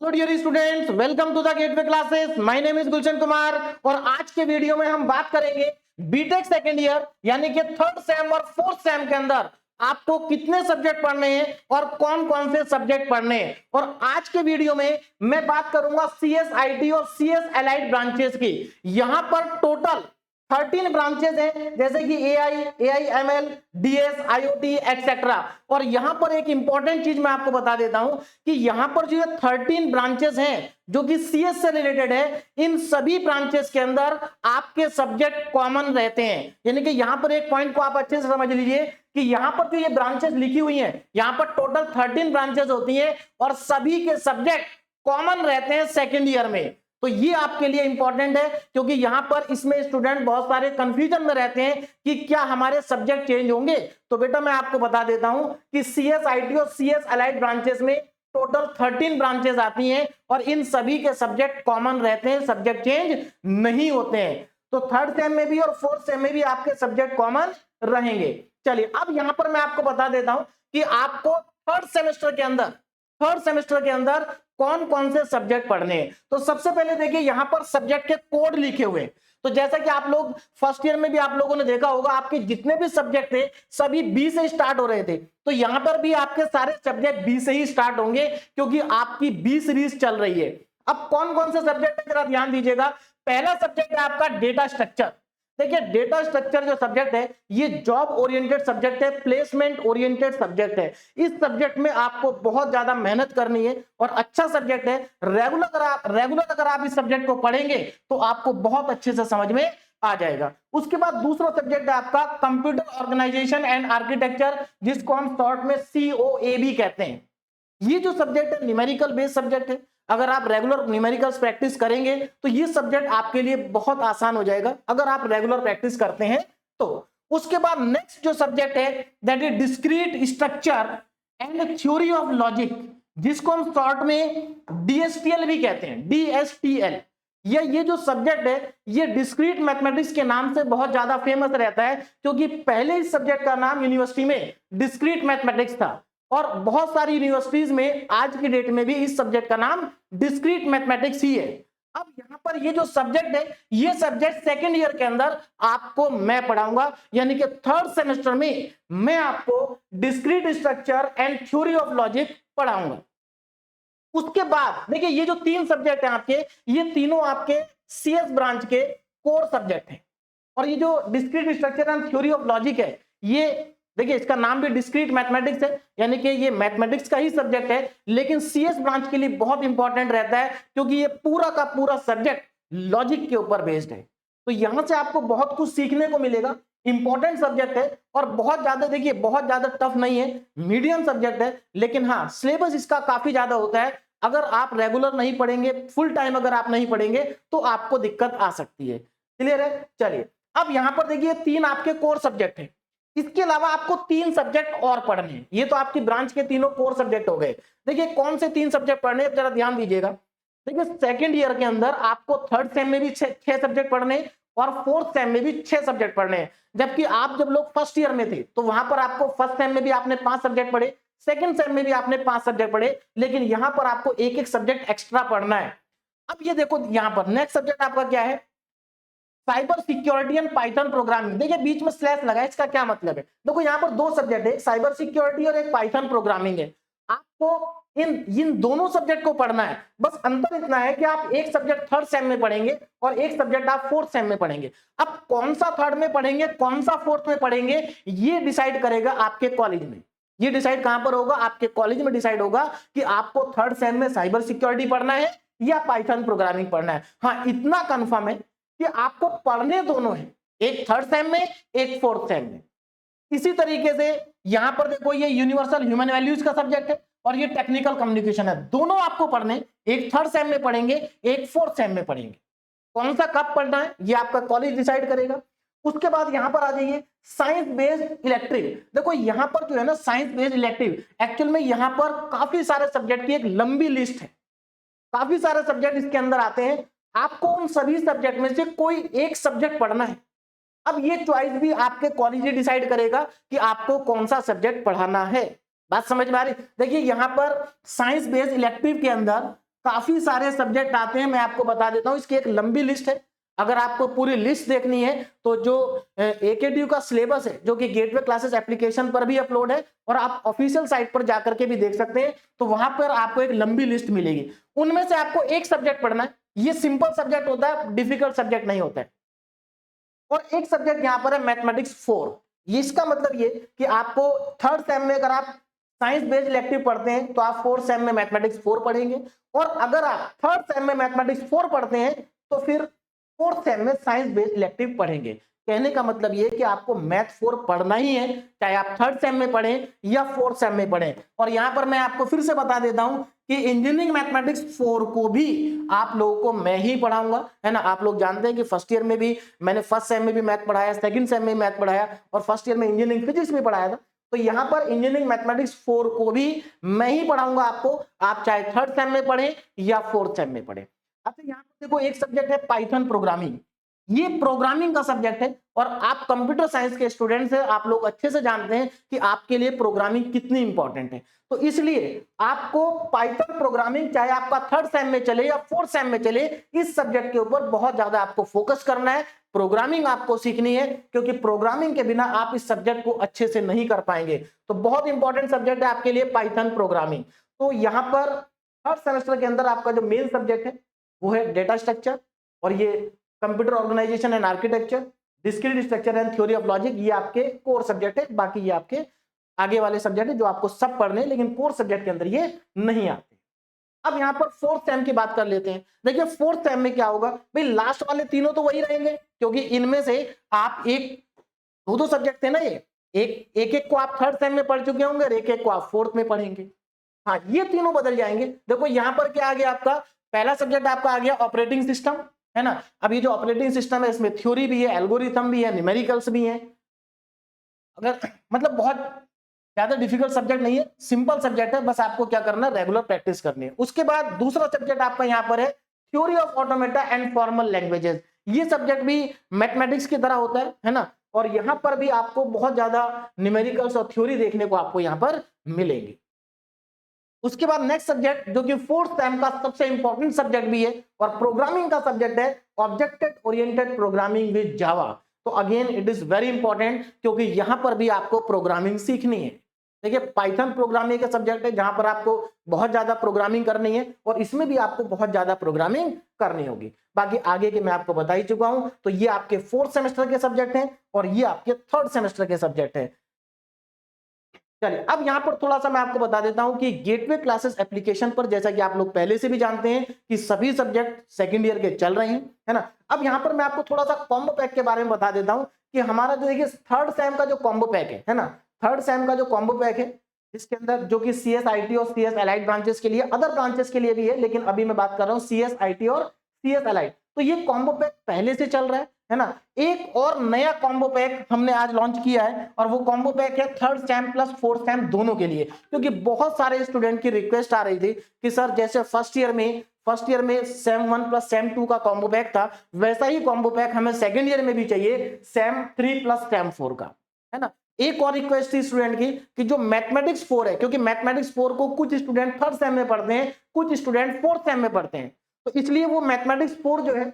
Hello dear students, welcome to the gateway classes. My name is Gulshan Kumar और आज के video में हम बात करेंगे बीटेक सेकेंड ईयर यानी कि थर्ड सेम और फोर्थ सेम के अंदर आपको कितने सब्जेक्ट पढ़ने हैं और कौन कौन से सब्जेक्ट पढ़ने हैं। और आज के वीडियो में मैं बात करूंगा सीएस आईटी और सीएस एलाइड ब्रांचेस की। यहां पर टोटल 13 ब्रांचेस हैं, जैसे कि AI ML, DS, IoT etcetera. और यहां पर एक इंपॉर्टेंट चीज मैं आपको बता देता हूं कि यहां पर जो 13 ब्रांचेस हैं जो कि सीएस से रिलेटेड है, इन सभी ब्रांचेस के अंदर आपके सब्जेक्ट कॉमन रहते हैं। यानी कि यहां पर एक पॉइंट को आप अच्छे से समझ लीजिए कि यहां पर जो ये ब्रांचेस लिखी हुई हैं, यहां पर टोटल 13 ब्रांचेस होती हैं और सभी के सब्जेक्ट कॉमन रहते हैं सेकेंड ईयर में। तो ये आपके लिए इंपॉर्टेंट है क्योंकि यहां पर इसमें स्टूडेंट बहुत सारे कंफ्यूजन में रहते हैं कि क्या हमारे सब्जेक्ट चेंज होंगे। तो बेटा मैं आपको बता देता हूं कि सीएस आईटी और सीएस अलाइड ब्रांचेस में टोटल 13 ब्रांचेस आती हैं और इन सभी के सब्जेक्ट कॉमन रहते हैं, सब्जेक्ट चेंज नहीं होते हैं। तो थर्ड सेम में भी और फोर्थ सेम में भी आपके सब्जेक्ट कॉमन रहेंगे। चलिए अब यहां पर मैं आपको बता देता हूं कि आपको थर्ड सेमेस्टर के अंदर कौन कौन से सब्जेक्ट पढ़ने हैं। तो सबसे पहले देखिए यहां पर सब्जेक्ट के कोड लिखे हुए हैं। तो जैसा कि आप लोग फर्स्ट ईयर में भी आप लोगों ने देखा होगा, आपके जितने भी सब्जेक्ट थे सभी बी से स्टार्ट हो रहे थे। तो यहां पर भी आपके सारे सब्जेक्ट बी से ही स्टार्ट होंगे क्योंकि आपकी बी सीरीज चल रही है। अब कौन कौन से सब्जेक्ट है जरा ध्यान दीजिएगा। पहला सब्जेक्ट है आपका डेटा स्ट्रक्चर। देखिए डेटा स्ट्रक्चर जो सब्जेक्ट है ये जॉब ओरिएंटेड सब्जेक्ट है, प्लेसमेंट ओरिएंटेड सब्जेक्ट है। इस सब्जेक्ट में आपको बहुत ज्यादा मेहनत करनी है और अच्छा सब्जेक्ट है। रेगुलर अगर आप इस सब्जेक्ट को पढ़ेंगे तो आपको बहुत अच्छे से समझ में आ जाएगा। उसके बाद दूसरा सब्जेक्ट है आपका कंप्यूटर ऑर्गेनाइजेशन एंड आर्किटेक्चर, जिसको हम शॉर्ट में COAB कहते हैं। ये जो सब्जेक्ट है न्यूमेरिकल बेस्ड सब्जेक्ट है। अगर आप रेगुलर न्यूमेरिकल्स प्रैक्टिस करेंगे तो ये सब्जेक्ट आपके लिए बहुत आसान हो जाएगा अगर आप रेगुलर प्रैक्टिस करते हैं तो। उसके बाद नेक्स्ट जो सब्जेक्ट है that is discrete structure and theory of logic, जिसको हम शॉर्ट में DSTL भी कहते हैं, DSTL। ये जो सब्जेक्ट है ये डिस्क्रीट मैथमेटिक्स के नाम से बहुत ज्यादा फेमस रहता है क्योंकि पहले इस सब्जेक्ट का नाम यूनिवर्सिटी में डिस्क्रीट मैथमेटिक्स था और बहुत सारी यूनिवर्सिटीज में आज की डेट में भी इस सब्जेक्ट का नाम डिस्क्रीट मैथमेटिक्स ही है। अब यहां पर ये जो सब्जेक्ट है ये सब्जेक्ट सेकेंड ईयर के अंदर आपको मैं पढ़ाऊंगा, यानी कि थर्ड सेमेस्टर में मैं आपको discrete structure and theory of logic पढ़ाऊंगा। उसके बाद देखिए ये जो तीन सब्जेक्ट हैं आपके, ये तीनों आपके सीएस ब्रांच के कोर सब्जेक्ट हैं। और ये जो discrete structure and theory of logic है ये देखिए इसका नाम भी डिस्क्रीट मैथमेटिक्स है, यानी कि ये मैथमेटिक्स का ही सब्जेक्ट है, लेकिन सीएस ब्रांच के लिए बहुत इंपॉर्टेंट रहता है क्योंकि ये पूरा का पूरा सब्जेक्ट लॉजिक के ऊपर बेस्ड है। तो यहां से आपको बहुत कुछ सीखने को मिलेगा। इंपॉर्टेंट सब्जेक्ट है और बहुत ज्यादा देखिए बहुत ज्यादा टफ नहीं है, मीडियम सब्जेक्ट है, लेकिन हाँ सिलेबस इसका काफी ज्यादा होता है। अगर आप रेगुलर नहीं पढ़ेंगे, फुल टाइम अगर आप नहीं पढ़ेंगे तो आपको दिक्कत आ सकती है। क्लियर है। चलिए अब यहां पर देखिए तीन आपके कोर सब्जेक्ट हैं, इसके अलावा आपको तीन सब्जेक्ट और पढ़ने हैं। ये तो आपकी ब्रांच के तीनों कोर सब्जेक्ट हो गए। देखिए कौन से तीन सब्जेक्ट पढ़ने हैं जरा ध्यान दीजिएगा। देखिए सेकंड ईयर के अंदर आपको थर्ड सेम में भी छह सब्जेक्ट पढ़ने हैं और फोर्थ सेम में भी 6 सब्जेक्ट पढ़ने हैं। जबकि आप जब लोग फर्स्ट ईयर में थे तो वहां पर आपको फर्स्ट सेम में भी आपने 5 सब्जेक्ट पढ़े, सेकंड सेम में भी आपने 5 सब्जेक्ट पढ़े, लेकिन यहां पर आपको एक एक सब्जेक्ट एक्स्ट्रा पढ़ना है। अब ये देखो यहां पर नेक्स्ट सब्जेक्ट आपका क्या है, cyber security and Python programming. देखिए बीच में स्लैश लगा है, इसका क्या मतलब है। देखो यहाँ पर दो सब्जेक्ट है, साइबर सिक्योरिटी और एक पाइथन प्रोग्रामिंग है। आपको इन दोनों सब्जेक्ट को पढ़ना है। बस अंतर इतना है कि आप एक सब्जेक्ट थर्ड सेम में पढ़ेंगे और एक सब्जेक्ट आप फोर्थ सेम में पढ़ेंगे। अब कौन सा थर्ड में पढ़ेंगे कौन सा फोर्थ में पढ़ेंगे ये डिसाइड करेगा आपके कॉलेज में। ये डिसाइड कहां पर होगा, आपके कॉलेज में डिसाइड होगा कि आपको थर्ड सेम में साइबर सिक्योरिटी पढ़ना है या पाइथन प्रोग्रामिंग पढ़ना है। हाँ इतना कंफर्म है कि आपको पढ़ने दोनों हैं, एक थर्ड सेम में एक फोर्थ सेम में। इसी तरीके से यहां पर देखो ये यूनिवर्सल ह्यूमन वैल्यूज का सब्जेक्ट है और ये टेक्निकल कम्युनिकेशन है। दोनों आपको पढ़ने, एक थर्ड सेम में पढ़ेंगे एक फोर्थ सेम में पढ़ेंगे। कौन सा कब पढ़ना है ये आपका कॉलेज डिसाइड करेगा। उसके बाद यहां पर आ जाइए साइंस बेस्ड इलेक्टिव। देखो यहां पर जो है ना साइंस बेस्ड इलेक्टिव, एक्चुअल में यहां पर काफी सारे सब्जेक्ट की एक लंबी लिस्ट है, काफी सारे सब्जेक्ट इसके अंदर आते हैं। आपको उन सभी सब्जेक्ट में से कोई एक सब्जेक्ट पढ़ना है। अब ये चॉइस भी आपके कॉलेज ही डिसाइड करेगा कि आपको कौन सा सब्जेक्ट पढ़ाना है। बात समझ में आ रही। देखिए यहां पर साइंस बेस्ड इलेक्टिव के अंदर काफी सारे सब्जेक्ट आते हैं, मैं आपको बता देता हूं, इसकी एक लंबी लिस्ट है। अगर आपको पूरी लिस्ट देखनी है तो जो एकेडीयू का सिलेबस है जो कि गेटवे क्लासेस एप्लीकेशन पर भी अपलोड है और आप ऑफिशियल साइट पर जाकर के भी देख सकते हैं, तो वहां पर आपको एक लंबी लिस्ट मिलेगी। उनमें से आपको एक सब्जेक्ट पढ़ना है, ये सिंपल सब्जेक्ट होता है, डिफिकल्ट सब्जेक्ट नहीं होता है। और एक सब्जेक्ट यहां पर है मैथमेटिक्स 4। इसका मतलब ये कि आपको थर्ड सेम में अगर आप साइंस बेस्ड इलेक्टिव पढ़ते हैं तो आप फोर्थ सेम में मैथमेटिक्स 4 पढ़ेंगे, और अगर आप थर्ड सेम में मैथमेटिक्स 4 पढ़ते हैं तो फिर फोर्थ सेम में साइंस बेस्ड इलेक्टिव पढ़ेंगे। कहने का मतलब ये कि आपको मैथ 4 पढ़ना ही है, चाहे आप थर्ड सेम में पढ़ें या फोर्थ सेम में पढ़ें। और यहां पर मैं आपको फिर से बता देता हूं कि इंजीनियरिंग मैथमेटिक्स 4 को भी आप लोगों को मैं ही पढ़ाऊंगा, है ना। आप लोग जानते हैं कि फर्स्ट ईयर में भी मैंने फर्स्ट सेम में भी मैथ पढ़ाया, सेकंड सेम में मैथ पढ़ाया और फर्स्ट ईयर में इंजीनियरिंग फिजिक्स भी पढ़ाया था। तो यहां पर इंजीनियरिंग मैथमेटिक्स 4 को भी मैं ही पढ़ाऊंगा आपको, आप चाहे थर्ड सेम में पढ़ें या फोर्थ सेम में पढ़ें। अच्छा, यहाँ पर देखो एक सब्जेक्ट है पाइथन प्रोग्रामिंग। ये प्रोग्रामिंग का सब्जेक्ट है और आप कंप्यूटर साइंस के स्टूडेंट्स हैं, आप लोग अच्छे से जानते हैं कि आपके लिए प्रोग्रामिंग कितनी इंपॉर्टेंट है। तो इसलिए आपको पाइथन प्रोग्रामिंग, चाहे आपका थर्ड सेम में चले या फोर्थ सेम में चले, इस सब्जेक्ट के ऊपर बहुत ज्यादा आपको फोकस करना है। प्रोग्रामिंग आपको सीखनी है, क्योंकि प्रोग्रामिंग के बिना आप इस सब्जेक्ट को अच्छे से नहीं कर पाएंगे। तो बहुत इंपॉर्टेंट सब्जेक्ट है आपके लिए पाइथन प्रोग्रामिंग। तो यहां पर थर्ड सेमेस्टर के अंदर आपका जो मेन सब्जेक्ट है वो है डेटा स्ट्रक्चर, और ये computer organisation and architecture, discrete structure and theory of logic, ये आपके कोर सब्जेक्ट है। बाकी ये आपके आगे वाले सब्जेक्ट है जो आपको सब पढ़ने, लेकिन कोर सब्जेक्ट के अंदर ये नहीं आते। अब यहां पर फोर्थ सेम की बात कर लेते हैं। देखिए फोर्थ सेम में क्या होगा भाई, लास्ट वाले तीनों तो वही रहेंगे, क्योंकि इनमें से आप एक दो सब्जेक्ट थे ना, ये एक को आप थर्ड सेम में पढ़ चुके होंगे और एक को आप फोर्थ में पढ़ेंगे। हाँ, ये तीनों बदल जाएंगे। देखो यहां पर क्या आ गया, आपका पहला सब्जेक्ट आपका आ गया ऑपरेटिंग सिस्टम, है ना। अब ये जो ऑपरेटिंग सिस्टम है इसमें थ्योरी भी है, एल्गोरिथम भी है, न्यूमेरिकल्स भी है। अगर मतलब बहुत ज्यादा डिफिकल्ट सब्जेक्ट नहीं है, सिंपल सब्जेक्ट है, बस आपको क्या करना है, रेगुलर प्रैक्टिस करनी है। उसके बाद दूसरा सब्जेक्ट आपका यहाँ पर है theory of automata and formal languages. ये सब्जेक्ट भी मैथमेटिक्स की तरह होता है ना, और यहाँ पर भी आपको बहुत ज्यादा न्यूमेरिकल्स और थ्योरी देखने को आपको यहाँ पर मिलेंगे। उसके बाद नेक्स्ट सब्जेक्ट जो कि फोर्थ सेम का सबसे इंपॉर्टेंट सब्जेक्ट भी है और प्रोग्रामिंग का सब्जेक्ट है, object oriented programming with Java. तो again it is very important, क्योंकि यहां पर भी आपको प्रोग्रामिंग सीखनी है। देखिए पाइथन प्रोग्रामिंग का सब्जेक्ट है जहां पर आपको बहुत ज्यादा प्रोग्रामिंग करनी है, और इसमें भी आपको बहुत ज्यादा प्रोग्रामिंग करनी होगी। बाकी आगे के मैं आपको बता ही चुका हूं। तो ये आपके फोर्थ सेमेस्टर के सब्जेक्ट हैं और ये आपके थर्ड सेमेस्टर के सब्जेक्ट हैं। चलिए अब यहां पर थोड़ा सा मैं आपको बता देता हूं कि गेटवे क्लासेस एप्लीकेशन पर, जैसा कि आप लोग पहले से भी जानते हैं कि सभी सब्जेक्ट सेकंड ईयर के चल रहे हैं, है ना। अब यहां पर मैं आपको थोड़ा सा कॉम्बो पैक के बारे में बता देता हूं कि हमारा जो देखिए थर्ड सेम का जो कॉम्बो पैक है ना, थर्ड सेम का जो कॉम्बो पैक है इसके अंदर जो कि CSIT और CS एलाइड ब्रांचेस के लिए, अदर ब्रांचेस के लिए भी है, लेकिन अभी मैं बात कर रहा हूं CSIT और CS एलाइड। तो ये कॉम्बो पैक पहले से चल रहा है ना। एक और नया कॉम्बो पैक हमने आज लॉन्च किया है, और वो कॉम्बो पैक है third same plus fourth same दोनों के लिए, क्योंकि बहुत सारे स्टूडेंट की रिक्वेस्ट आ रही थी कि सर जैसे फर्स्ट ईयर में सेम 1 प्लस सेम 2 का कॉम्बो पैक था, वैसा ही कॉम्बो पैक हमें सेकंड ईयर में भी चाहिए, सेम 3 प्लस सेम 4 का, है ना। एक और रिक्वेस्ट थी स्टूडेंट की कि जो मैथमेटिक्स 4 है, क्योंकि मैथमेटिक्स 4 को कुछ स्टूडेंट थर्ड सेम में पढ़ते हैं, कुछ स्टूडेंट फोर्थ सेम में पढ़ते हैं, तो इसलिए वो मैथमेटिक्स 4 जो है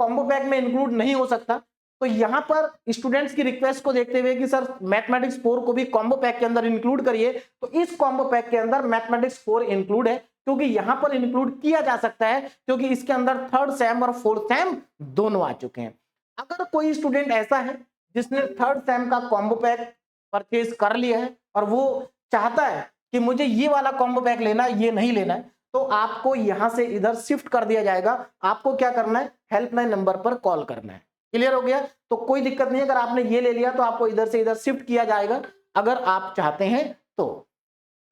कॉम्बो पैक में इंक्लूड नहीं हो सकता। तो यहां पर स्टूडेंट्स की रिक्वेस्ट को देखते हुए कि सर मैथमेटिक्स 4 को भी कॉम्बो पैक के अंदर इंक्लूड करिए, तो इस कॉम्बो पैक के अंदर मैथमेटिक्स 4 इंक्लूड है, क्योंकि यहां पर इंक्लूड किया जा सकता है क्योंकि इसके अंदर थर्ड सेम और फोर्थ सेम दोनों आ चुके हैं। अगर कोई स्टूडेंट ऐसा है जिसने थर्ड सेम का कॉम्बो पैक परचेज कर लिया है और वो चाहता है कि मुझे ये वाला कॉम्बो पैक लेना है, ये नहीं लेना है, तो आपको यहां से इधर शिफ्ट कर दिया जाएगा। आपको क्या करना है, हेल्पलाइन नंबर पर कॉल करना है। क्लियर हो गया? तो कोई दिक्कत नहीं है, अगर आपने ये ले लिया तो आपको इधर से इधर शिफ्ट किया जाएगा अगर आप चाहते हैं तो।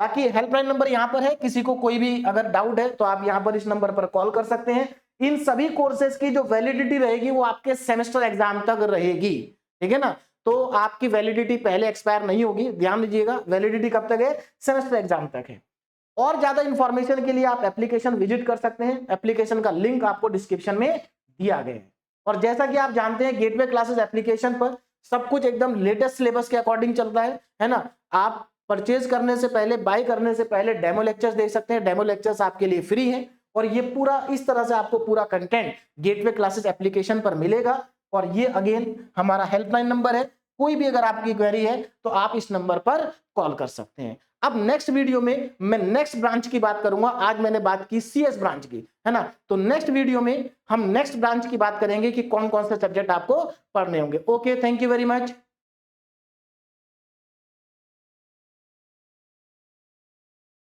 बाकी हेल्पलाइन नंबर यहां पर है, किसी को कोई भी अगर डाउट है तो आप यहां पर इस नंबर पर कॉल कर सकते हैं। इन सभी कोर्सेज की जो वैलिडिटी रहेगी वो आपके सेमेस्टर एग्जाम तक रहेगी, ठीक है ना। तो आपकी वैलिडिटी पहले एक्सपायर नहीं होगी, ध्यान दीजिएगा। वैलिडिटी कब तक है? सेमेस्टर एग्जाम तक है। और ज्यादा इंफॉर्मेशन के लिए आप एप्लीकेशन विजिट कर सकते हैं, एप्लीकेशन का लिंक आपको डिस्क्रिप्शन में दिया गया है। और जैसा कि आप जानते हैं गेटवे क्लासेस एप्लीकेशन पर सब कुछ एकदम लेटेस्ट सिलेबस के अकॉर्डिंग चलता है ना। आप परचेज करने से पहले, बाय करने से पहले डेमो लेक्चर्स देख सकते हैं। डेमो लेक्चर्स आपके लिए फ्री हैं और ये पूरा इस तरह से आपको पूरा कंटेंट गेटवे क्लासेस एप्लीकेशन पर मिलेगा। और ये अगेन हमारा हेल्पलाइन नंबर है, कोई भी अगर आपकी क्वेरी है तो आप इस नंबर पर कॉल कर सकते हैं। अब नेक्स्ट वीडियो में मैं नेक्स्ट ब्रांच की बात करूंगा। आज मैंने बात की सीएस ब्रांच की, है ना, तो नेक्स्ट वीडियो में हम नेक्स्ट ब्रांच की बात करेंगे कि कौन कौन से सब्जेक्ट आपको पढ़ने होंगे। Okay, thank you very much.